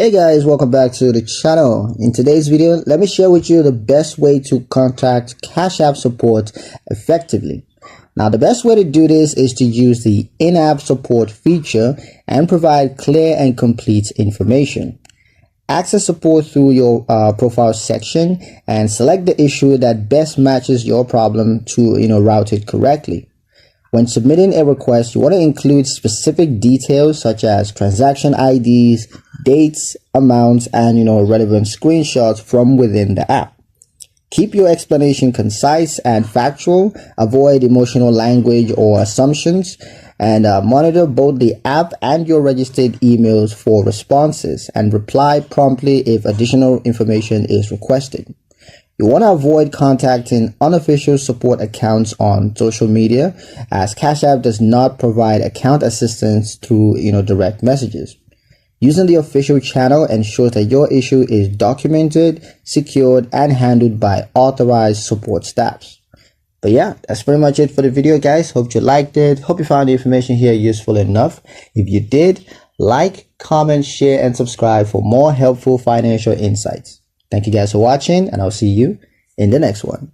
Hey guys, welcome back to the channel. In today's video, let me share with you the best way to contact Cash App support effectively. Now, the best way to do this is to use the in-app support feature and provide clear and complete information. Access support through your profile section and select the issue that best matches your problem to route it correctly. When submitting a request, you want to include specific details such as transaction IDs, dates, amounts, and relevant screenshots from within the app. Keep your explanation concise and factual. Avoid emotional language or assumptions, and monitor both the app and your registered emails for responses, and reply promptly if additional information is requested. You want to avoid contacting unofficial support accounts on social media, as Cash App does not provide account assistance through direct messages. Using the official channel ensures that your issue is documented, secured, and handled by authorized support staffs. But yeah, that's pretty much it for the video, guys. Hope you liked it. Hope you found the information here useful enough. If you did, like, comment, share, and subscribe for more helpful financial insights. Thank you guys for watching, and I'll see you in the next one.